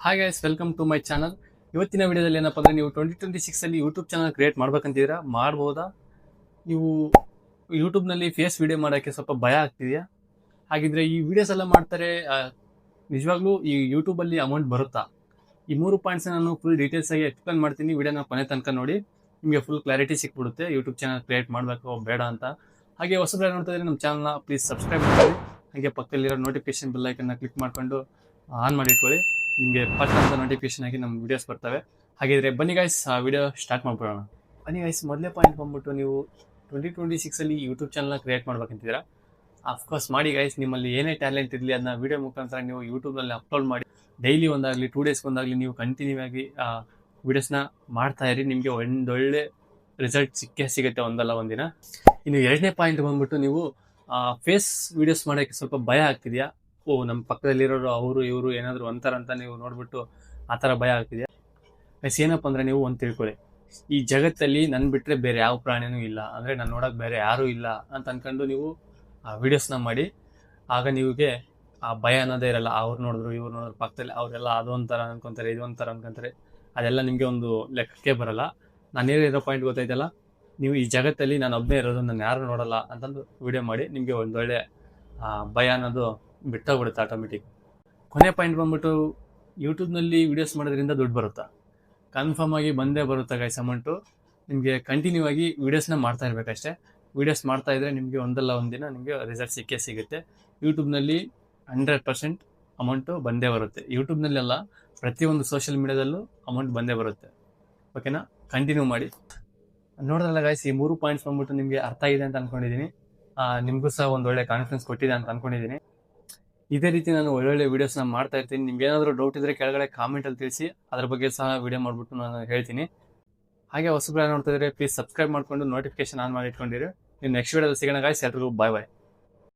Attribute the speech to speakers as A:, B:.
A: Hi guys, welcome to my channel. ಇವತ್ತಿನ ವಿಡಿಯೋದಲ್ಲಿ ಏನಪ್ಪ ಅಂದರೆ ನೀವು 2026 ಅಲ್ಲಿ ಯೂಟ್ಯೂಬ್ ಚಾನಲ್ ಕ್ರಿಯೇಟ್ ಮಾಡ್ಬೇಕಂತಿದ್ದೀರಾ, ಮಾಡ್ಬೋದಾ? ನೀವು ಯೂಟ್ಯೂಬ್ನಲ್ಲಿ ಫೇಸ್ ವಿಡಿಯೋ ಮಾಡೋಕ್ಕೆ ಸ್ವಲ್ಪ ಭಯ ಆಗ್ತಿದೆಯಾ? ಹಾಗಿದ್ರೆ ಈ ವಿಡಿಯೋಸ್ ಎಲ್ಲ ಮಾಡ್ತಾರೆ, ನಿಜವಾಗ್ಲೂ ಈ ಯೂಟ್ಯೂಬಲ್ಲಿ ಅಮೌಂಟ್ ಬರುತ್ತಾ? ಈ 3 ಪಾಯಿಂಟ್ಸ್ ನಾನು ಫುಲ್ ಡೀಟೇಲ್ಸ್ ಆಗಿ ಎಕ್ಸ್ಪ್ಲೇನ್ ಮಾಡ್ತೀನಿ. ವಿಡಿಯೋನ ಕೊನೆ ತನಕ ನೋಡಿ, ನಿಮಗೆ ಫುಲ್ ಕ್ಲಾರಿಟಿ ಸಿಕ್ಬಿಡುತ್ತೆ ಯೂಟ್ಯೂಬ್ ಚಾನಲ್ ಕ್ರಿಯೇಟ್ ಮಾಡಬೇಕು ಬೇಡ ಅಂತ. ಹಾಗೆ ಹೊಸಬ್ರು ನೋಡ್ತಾ ಇದ್ರೆ ನಮ್ಮ ಚಾನಲ್ನ ಪ್ಲೀಸ್ ಸಬ್ಸ್ಕ್ರೈಬ್ ಮಾಡಿ, ಹಾಗೆ ಪಕ್ಕದಲ್ಲಿರೋ ನೋಟಿಫಿಕೇಶನ್ ಬೆಲ್ ಐಕನ್ನ ಕ್ಲಿಕ್ ಮಾಡಿಕೊಂಡು ಆನ್ ಮಾಡಿ ಇಟ್ಕೊಳ್ಳಿ. ನಿಮಗೆ ಫಸ್ಟ್ ಅಂತ ನೋಟಿಫಿಕೇಶನ್ ಆಗಿ ನಮ್ಮ ವಿಡಿಯೋಸ್ ಬರ್ತವೆ. ಹಾಗಿದ್ರೆ ಬನ್ನಿ ಗೈಸ್, ಆ ವಿಡಿಯೋ ಸ್ಟಾರ್ಟ್ ಮಾಡ್ಕೊಳ್ಳೋಣ. ಬನ್ನಿ ಗೈಸ್, ಮೊದಲೇ ಪಾಯಿಂಟ್ ಬಂದ್ಬಿಟ್ಟು ನೀವು 2026 ಅಲ್ಲಿ ಯೂಟ್ಯೂಬ್ ಚಾನಲ್ನ ಕ್ರಿಯೇಟ್ ಮಾಡ್ಬೇಕಂತಿದ್ದೀರಾ. ಅಫ್ಕೋರ್ಸ್ ಮಾಡಿ ಗೈಸ್, ನಿಮ್ಮಲ್ಲಿ ಏನೇ ಟ್ಯಾಲೆಂಟ್ ಇರಲಿ ಅದನ್ನ ವಿಡಿಯೋ ಮುಖಾಂತರ ನೀವು ಯೂಟ್ಯೂಬ್ನಲ್ಲಿ ಅಪ್ಲೋಡ್ ಮಾಡಿ ಡೈಲಿ ಒಂದಾಗಲಿ 2 ಡೇಸ್ಗೆ ಒಂದಾಗಲಿ ನೀವು ಕಂಟಿನ್ಯೂ ಆಗಿ ವಿಡಿಯೋಸ್ನ ಮಾಡ್ತಾ ಇರಿ. ನಿಮಗೆ ಒಂದೊಳ್ಳೆ ರಿಸಲ್ಟ್ ಸಿಗುತ್ತೆ ಒಂದಲ್ಲ ಒಂದಿನ. ಇನ್ನು ಎರಡನೇ ಪಾಯಿಂಟ್ ಬಂದ್ಬಿಟ್ಟು ನೀವು ಫೇಸ್ ವಿಡಿಯೋಸ್ ಮಾಡೋಕ್ಕೆ ಸ್ವಲ್ಪ ಭಯ ಆಗ್ತಿದೆಯಾ? ನಮ್ಮ ಪಕ್ಕದಲ್ಲಿರೋರು ಅವರು ಇವರು ಏನಾದರೂ ಅಂತಾರಂತ ನೀವು ನೋಡ್ಬಿಟ್ಟು ಆ ಥರ ಭಯ ಆಗ್ತಿದೆಯಾ? ಗೈಸ್, ಏನಪ್ಪ ಅಂದರೆ ನೀವು ಒಂದು ತಿಳ್ಕೊಳ್ಳಿ, ಈ ಜಗತ್ತಲ್ಲಿ ನನ್ನ ಬಿಟ್ಟರೆ ಬೇರೆ ಯಾವ ಪ್ರಾಣಿನೂ ಇಲ್ಲ, ಅಂದರೆ ನಾನು ನೋಡೋಕೆ ಬೇರೆ ಯಾರೂ ಇಲ್ಲ ಅಂತ ಅಂದ್ಕೊಂಡು ನೀವು ಆ ವಿಡಿಯೋಸ್ನ ಮಾಡಿ. ಆಗ ನಿಮಗೆ ಆ ಭಯ ಅನ್ನೋದೇ ಇರಲ್ಲ. ಅವ್ರು ನೋಡಿದ್ರು ಇವ್ರು ನೋಡಿದ್ರು ಪಕ್ಕದಲ್ಲಿ ಅವರೆಲ್ಲ ಅದೊಂಥರ ಅನ್ಕೊತಾರೆ, ಇದೊಂಥರ ಅನ್ಕೊಂತಾರೆ, ಅದೆಲ್ಲ ನಿಮಗೆ ಒಂದು ಲೆಕ್ಕಕ್ಕೆ ಬರಲ್ಲ. ನಾನು ಹೇಳಿರೋ ಪಾಯಿಂಟ್ ಗೊತ್ತಾಯ್ತಲ್ಲ, ನೀವು ಈ ಜಗತ್ತಲ್ಲಿ ನಾನು ಒಬ್ಬನೇ ಇರೋದು, ನಾನು ಯಾರು ನೋಡಲ್ಲ ಅಂತಂದು ವಿಡಿಯೋ ಮಾಡಿ ನಿಮಗೆ ಒಂದೊಳ್ಳೆ ಭಯ ಅನ್ನೋದು ಬಿಟ್ಟೋಗ್ಬಿಡುತ್ತೆ ಆಟೋಮೆಟಿಕ್. ಕೊನೆ ಪಾಯಿಂಟ್ ಬಂದ್ಬಿಟ್ಟು, ಯೂಟ್ಯೂಬ್ನಲ್ಲಿ ವೀಡಿಯೋಸ್ ಮಾಡೋದ್ರಿಂದ ದುಡ್ಡು ಬರುತ್ತಾ? ಕನ್ಫರ್ಮ್ ಆಗಿ ಬಂದೇ ಬರುತ್ತೆ ಗೈಸ್ ಅಮೌಂಟು. ನಿಮಗೆ ಕಂಟಿನ್ಯೂ ಆಗಿ ವೀಡಿಯೋಸ್ನ ಮಾಡ್ತಾ ಇರಬೇಕಷ್ಟೇ. ವೀಡಿಯೋಸ್ ಮಾಡ್ತಾ ಇದ್ದರೆ ನಿಮಗೆ ಒಂದಲ್ಲ ಒಂದಿನ ನಿಮಗೆ ರಿಸಲ್ಟ್ ಸಿಗುತ್ತೆ. ಯೂಟ್ಯೂಬ್ನಲ್ಲಿ 100% ಅಮೌಂಟು ಬಂದೇ ಬರುತ್ತೆ. ಯೂಟ್ಯೂಬ್ನಲ್ಲೆಲ್ಲ ಪ್ರತಿಯೊಂದು ಸೋಷಿಯಲ್ ಮೀಡಿಯಾದಲ್ಲೂ ಅಮೌಂಟ್ ಬಂದೇ ಬರುತ್ತೆ. ಓಕೆನಾ? ಕಂಟಿನ್ಯೂ ಮಾಡಿ. ನೋಡಿದ್ರಲ್ಲ ಗೈಸ್, ಈ 3 ಪಾಯಿಂಟ್ಸ್ ಬಂದ್ಬಿಟ್ಟು ನಿಮಗೆ ಅರ್ಥ ಆಗಿದೆ ಅಂತ ಅಂದ್ಕೊಂಡಿದ್ದೀನಿ. ನಿಮಗೂ ಸಹ ಒಂದೊಳ್ಳೆ ಕಾನ್ಫಿಡೆನ್ಸ್ ಕೊಟ್ಟಿದೆ ಅಂತ ಅಂದ್ಕೊಂಡಿದ್ದೀನಿ. ಇದೇ ರೀತಿ ನಾನು ಒಳ್ಳೊಳ್ಳೆ ವೀಡಿಯೋಸ್ನ ಮಾಡ್ತಾ ಇರ್ತೀನಿ. ನಿಮ್ಗೆ ಏನಾದರೂ ಡೌಟ್ ಇದ್ದರೆ ಕೆಳಗಡೆ ಕಾಮೆಂಟಲ್ಲಿ ತಿಳಿಸಿ, ಅದ್ರ ಬಗ್ಗೆ ಸಹ ವಿಡಿಯೋ ಮಾಡಿಬಿಟ್ಟು ನಾನು ಹೇಳ್ತೀನಿ. ಹಾಗೆ ಹೊಸಬ್ರು ನೋಡ್ತಾ ಇದ್ದರೆ ಪ್ಲೀಸ್ ಸಬ್ಸ್ಕ್ರೈಬ್ ಮಾಡಿಕೊಂಡು ನೋಟಿಫಿಕೇಶನ್ ಆನ್ ಮಾಡಿ ಇಟ್ಕೊಂಡಿರಿ. ನೀವು ನೆಕ್ಸ್ಟ್ ವಿಡಿಯೋದಲ್ಲಿ ಸಿಗೋಣ ಗೈಸ್. ಎಲ್ರಿಗೂ ಬಾಯ್ ಬಾಯ್.